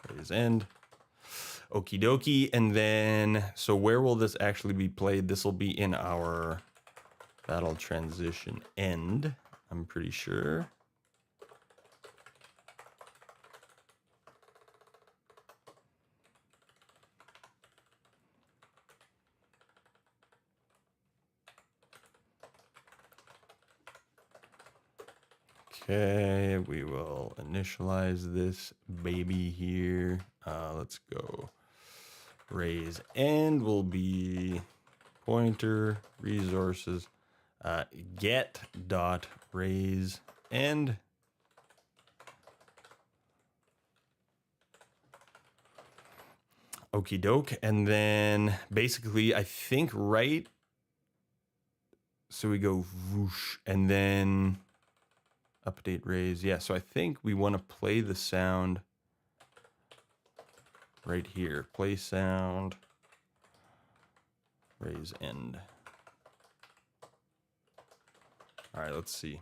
Raise end. Okie dokie. And then, so where will this actually be played? This will be in our battle transition end, I'm pretty sure. Okay, we will initialize this baby here. Let's go. Raise end will be pointer resources get dot raise end. Okie doke. And then basically, I think right. So we go whoosh and then update raise. Yeah, so I think we want to play the sound right here. Play sound, raise end. All right, let's see.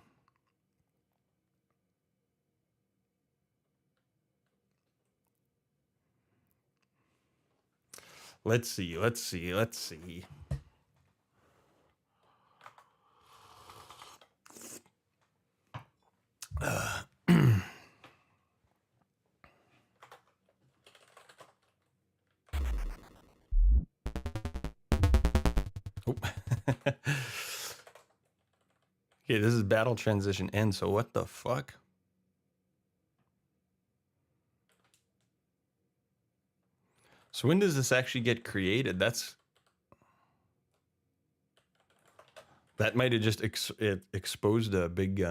Let's see. Oh. Okay, this is battle transition end, so what the fuck? So when does this actually get created? That might have just exposed a big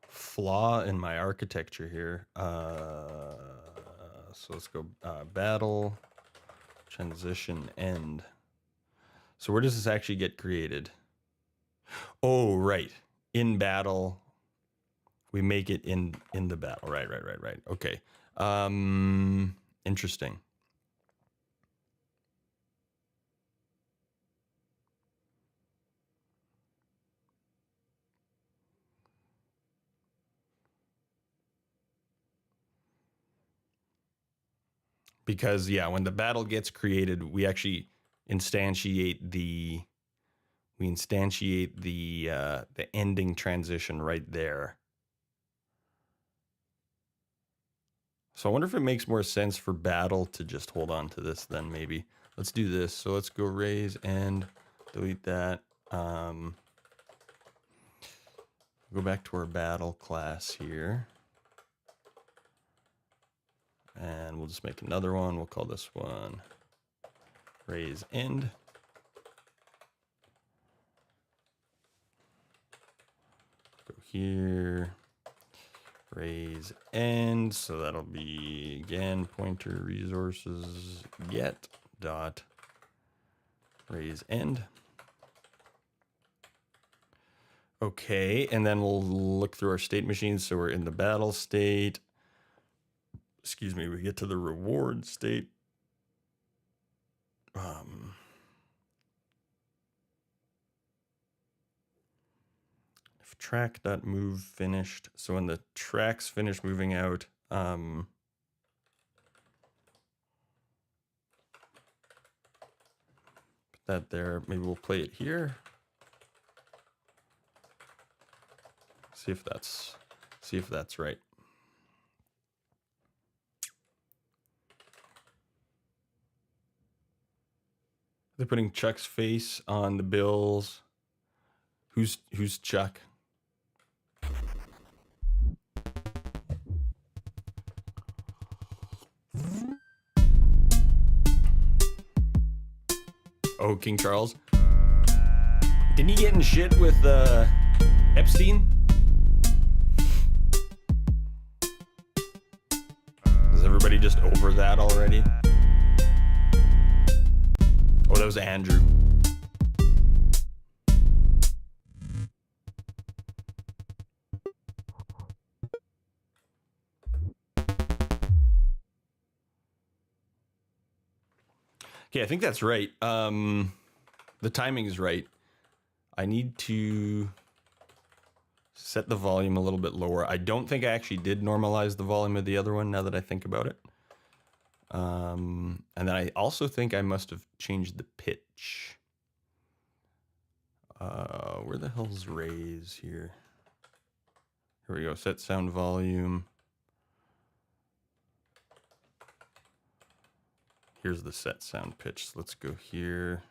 flaw in my architecture here. So let's go battle transition end. So where does this actually get created? Oh, right. In battle. We make it in the battle. Right. Okay. Interesting. Because yeah, when the battle gets created, we actually instantiate the the ending transition right there. So I wonder if it makes more sense for battle to just hold on to this then maybe. Let's do this. So let's go raise and delete that. Go back to our battle class here. And we'll just make another one. We'll call this one raise end. Go here, raise end. So that'll be again pointer resources get dot raise end. Okay, and then we'll look through our state machines. So we're in the battle state. Excuse me, we get to the reward state. If track.move finished. So when the track's finished moving out, put that there. Maybe we'll play it here. See if that's right. They're putting Chuck's face on the bills. Who's Chuck? Oh, King Charles. Didn't he get in shit with Epstein? Is everybody just over that already? Oh, that was Andrew. Okay, I think that's right. The timing is right. I need to set the volume a little bit lower. I don't think I actually did normalize the volume of the other one now that I think about it. And then I also think I must have changed the pitch. Where the hell's raise here? Here we go, set sound volume. Here's the set sound pitch. So let's go here.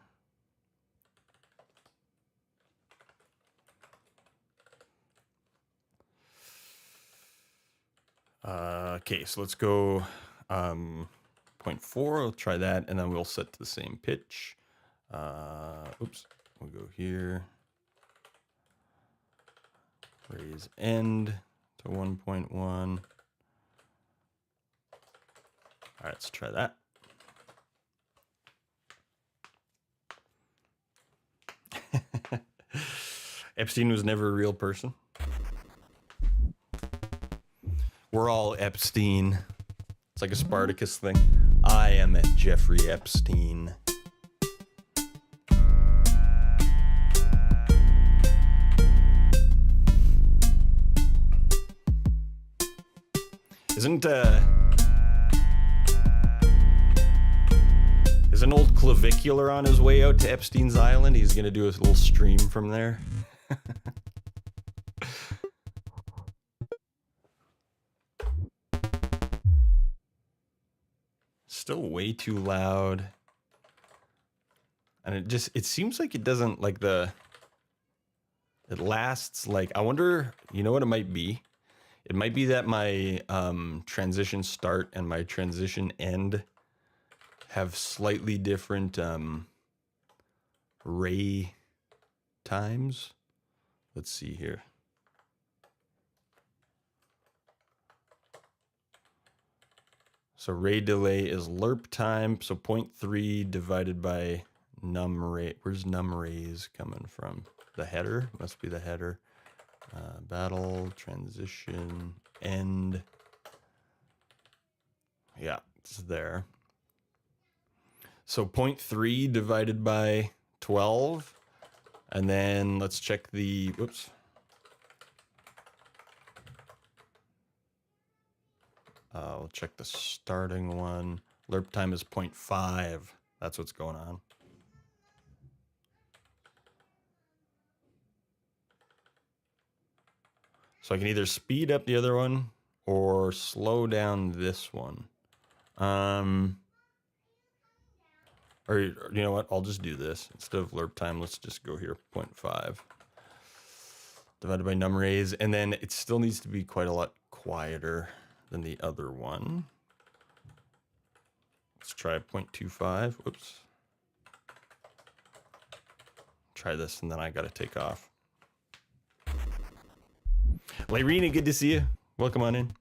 Okay, so let's go 0.4. We'll try that, and then we'll set to the same pitch. Oops, we'll go here. Raise end to 1.1. All right, let's try that. Epstein was never a real person. We're all Epstein. It's like a Spartacus thing. I am at Jeffrey Epstein. Isn't old Clavicular on his way out to Epstein's Island? He's gonna do a little stream from there. Still way too loud. And it seems like it doesn't like it lasts like, I wonder, you know what it might be? It might be that my transition start and my transition end have slightly different ray times. Let's see here. So ray delay is lerp time. So 0.3 divided by num ray. Where's num rays coming from? The header must be the header. Battle, transition, end. Yeah, it's there. So 0.3 divided by 12. And then let's check the, whoops. We'll check the starting one. Lerp time is 0.5. That's what's going on. So I can either speed up the other one or slow down this one. Or you know what? I'll just do this. Instead of lerp time, let's just go here, 0.5. Divided by num rays. And then it still needs to be quite a lot quieter than the other one. Let's try 0.25. Whoops. Try this, and then I got to take off. Lyrena, good to see you. Welcome on in.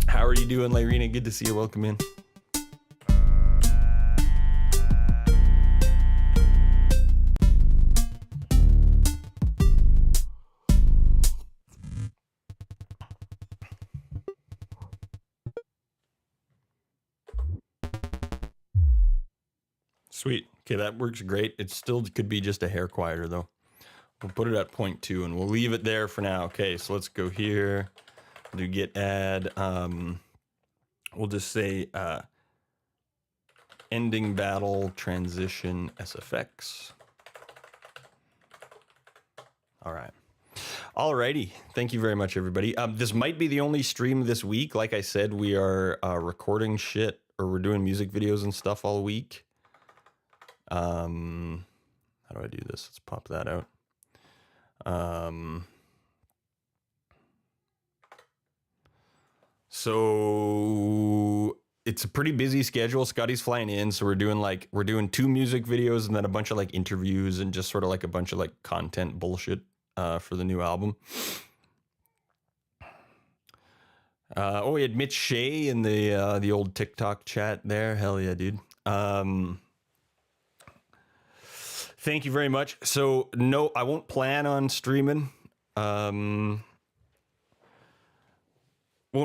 How are you doing, Lyrena? Good to see you. Welcome in. Sweet. Okay, that works great. It still could be just a hair quieter, though. We'll put it at 0.2, and we'll leave it there for now. Okay, so let's go here. Do git add. We'll just say ending battle transition SFX. All right. Alrighty. Thank you very much, everybody. This might be the only stream this week. Like I said, we are recording shit, or we're doing music videos and stuff all week. How do I do this? Let's pop that out. So it's a pretty busy schedule. Scotty's flying in, so we're doing 2 music videos and then a bunch of like interviews and just sort of like a bunch of like content bullshit for the new album. Oh, we had Mitch Shea in the old TikTok chat there. Hell yeah, dude. Thank you very much. So no, I won't plan on streaming. Won't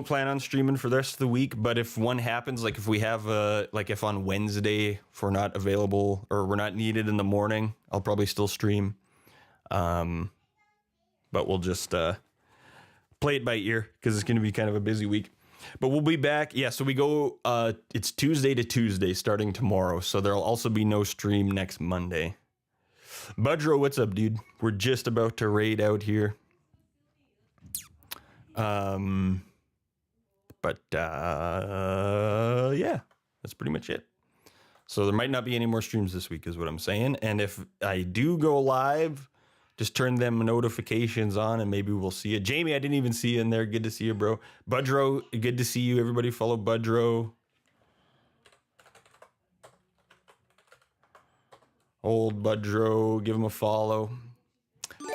plan on streaming for the rest of the week, but if one happens, like if we have like if on Wednesday if we're not available or we're not needed in the morning, I'll probably still stream. But we'll just play it by ear because it's going to be kind of a busy week. But we'll be back. Yeah, so we go, it's Tuesday to Tuesday starting tomorrow. So there'll also be no stream next Monday. Budro, what's up, dude? We're just about to raid out here. Yeah, that's pretty much it. So there might not be any more streams this week is what I'm saying. And if I do go live, just turn them notifications on and maybe we'll see it. Jamie, I didn't even see you in there. Good to see you, bro. Budro, good to see you. Everybody follow Budro. Old Budro, give him a follow.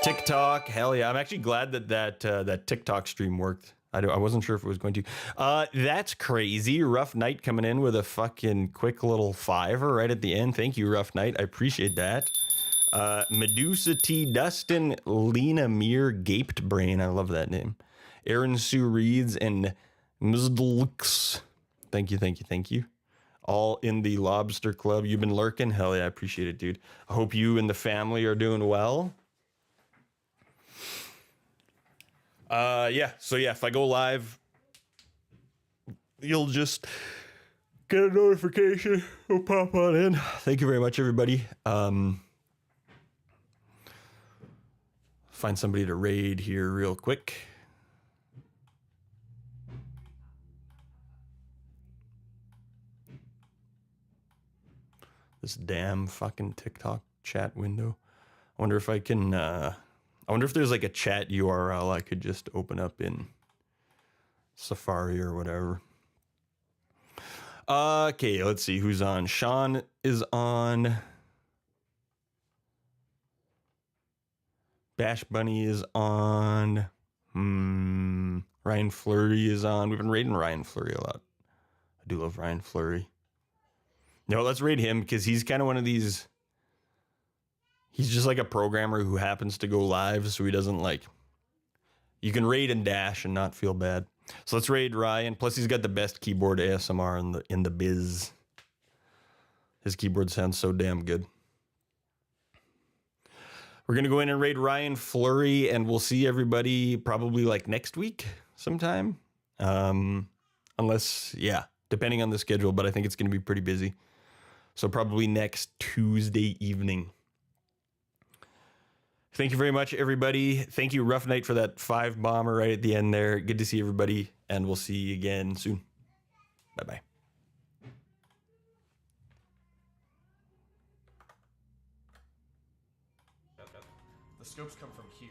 TikTok, hell yeah. I'm actually glad that TikTok stream worked. I wasn't sure if it was going to. That's crazy. Rough Knight coming in with a fucking quick little $5 right at the end. Thank you, Rough Knight. I appreciate that. Medusa T. Dustin, Lena Mir, Gaped Brain. I love that name. Aaron Sue Reeds and Mzdlux. Thank you, thank you, thank you. All in the Lobster Club. You've been lurking? Hell yeah, I appreciate it, dude. I hope you and the family are doing well. Yeah, so yeah, if I go live, you'll just get a notification. It'll pop on in. Thank you very much, everybody. Find somebody to raid here real quick. This damn fucking TikTok chat window. I wonder if I can, I wonder if there's like a chat URL I could just open up in Safari or whatever. Okay, let's see who's on. Sean is on. Bash Bunny is on. Ryan Fleury is on. We've been raiding Ryan Fleury a lot. I do love Ryan Fleury. No, let's raid him because he's kind of one of these. He's just like a programmer who happens to go live, so he doesn't like. You can raid and dash and not feel bad. So let's raid Ryan. Plus, he's got the best keyboard ASMR in the biz. His keyboard sounds so damn good. We're gonna go in and raid Ryan Fleury, and we'll see everybody probably like next week sometime. Unless, yeah, depending on the schedule, but I think it's gonna be pretty busy. So probably next Tuesday evening. Thank you very much, everybody. Thank you, Rough Knight, for that 5 bomber right at the end there. Good to see everybody, and we'll see you again soon. Bye-bye. The scopes come from here.